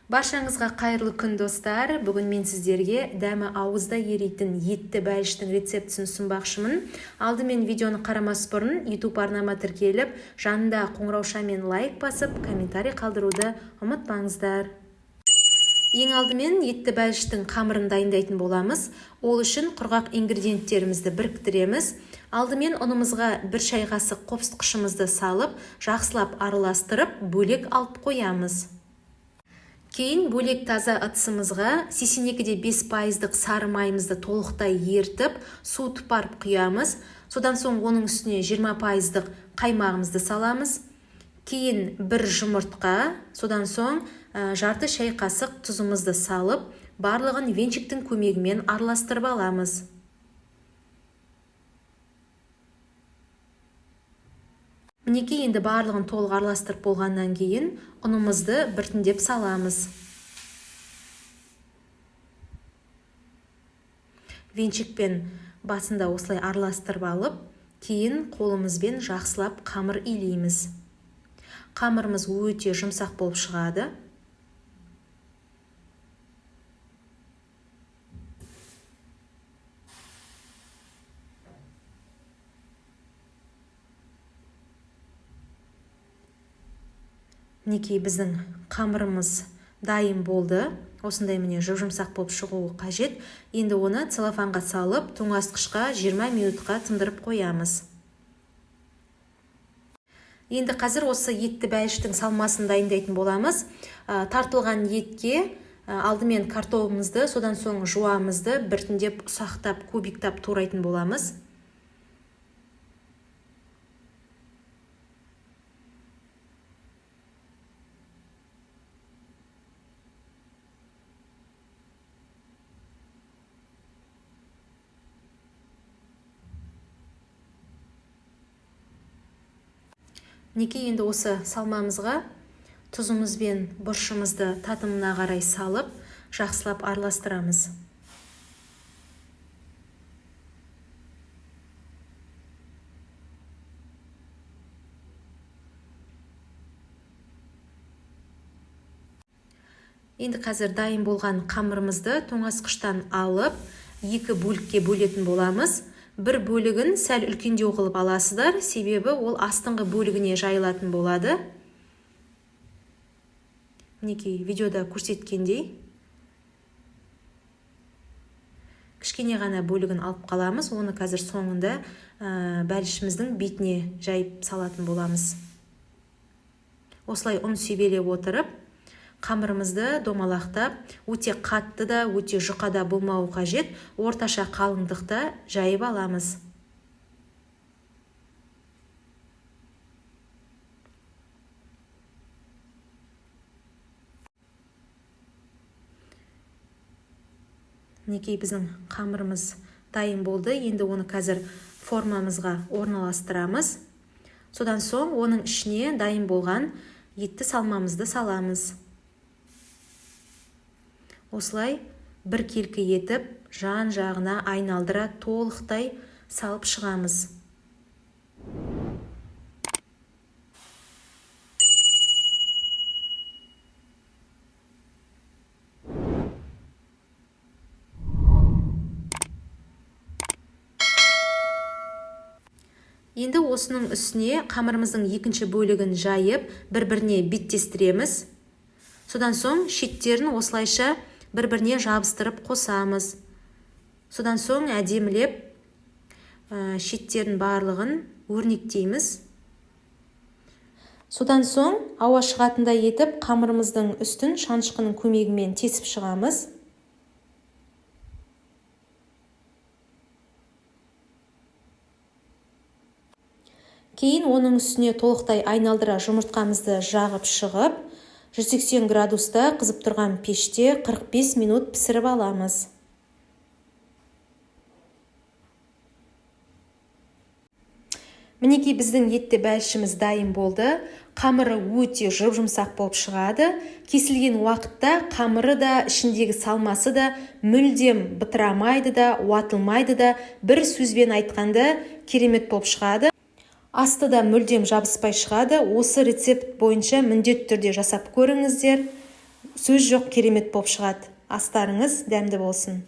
Баршаңызға қайырлы күн достар. Бүгін мен сіздерге дәмі ауызда ерейтін етті бәліштің рецептісін ұсынбақшымын. Алдымен видеоны қарамас бұрын YouTube арнама тіркеліп, жанында қоңыраушамен лайк басып, комментарий қалдыруды ұмытпаңыздар. Ең алдымен етті бәліштің қамырын дайындайтын боламыз. Ол үшін құрғақ ингредиенттерімізді біріктіреміз. Алдымен ұнымызға 1 шай қасық қопсытқышымызды салып, жақсылап араластырып, бөлек алып қоямыз. Кейін бөлек таза ыдысымызға 82-5% сары майымызды толықтай ертіп, суытып барып құямыз. Содан соң оның үстіне 20% қаймағымызды саламыз. Кейін 1 жұмыртқа, содан соң жарты шай қасық тұзымызды салып, барлығын венчиктің көмегімен араластырып аламыз. Мінекей енді барлығын толық араластырып болғаннан кейін ұнымызды біртіндеп саламыз. Венчикпен басында осылай араластырып алып, кейін қолымызбен жақсылап қамыр илейміз. Қамырымыз өте жұмсақ болып шығады. Мінекей біздің қамырымыз дайын болды. Осындай міне жұмсақ болып шығуы қажет. Енді оны целлофанға салып, тоңазытқышқа 20 минутқа тындырып қоямыз. Енді қазір осы етті бәліштің салмасын дайындайтын боламыз. Тартылған етке алдымен картопымызды, содан соң жуамызды біртіндеп ұсақтап, кубиктап турайтын боламыз. Мінекей енді осы салмамызға тұзымыз бен бұршымызды татымына қарай салып, жақсылап араластырамыз. Енді қазір дайын болған қамырымызды тоңазытқыштан алып, 2 бөлікке бөлетін боламыз. Бір бөлігін сәл үлкендеу қылып аласыздар, себебі ол астыңғы бөлігіне жайылатын болады. Мінекей видеода көрсеткендей. Кішкене ғана бөлігін алып қаламыз, оны қазір соңында бәлішіміздің бетіне жайып салатын боламыз. Осылай ұн себелеп отырып, қамырымызды домалақтап, өте қатты да, өте жұқа да болмауы қажет, орташа қалыңдықта жайып аламыз. Мінекей біздің қамырымыз дайын болды. Енді оны қазір формамызға орналастырамыз. Содан соң оның ішіне дайын болған етті салмамызды саламыз. Осылай бір келкі етіп, жан жағына айналдыра толықтай салып шығамыз. Енді осының үстіне қамырымыздың екінші бөлігін жайып, бір-біріне беттестіреміз. Содан соң шеттерін осылайша бір-біріне жабыстырып қосамыз. Содан соң әдемілеп шеттерін барлығын өрнектейміз. Содан соң ауа шығатындай етіп қамырымыздың үстін шанышқының көмегімен тесіп шығамыз. Кейін оның үстіне толықтай айналдыра жұмыртқамызды жағып шығып, 180 градуста қызып тұрған пеште 45 минут пісіріп аламыз. Мінекей біздің етті бәлішіміз дайын болды. Қамыры өте жұмсақ болып шығады. Кесілген уақытта қамыры да, ішіндегі салмасы да мүлдем бытырамайды да, уатылмайды да, бір сөзбен айтқанда керемет болып шығады. Асты да мүлдем жабыспай шығады. Осы рецепт бойынша міндетті түрде жасап көріңіздер. сөз жоқ керемет болып шығады. Астарыңыз дәмді болсын.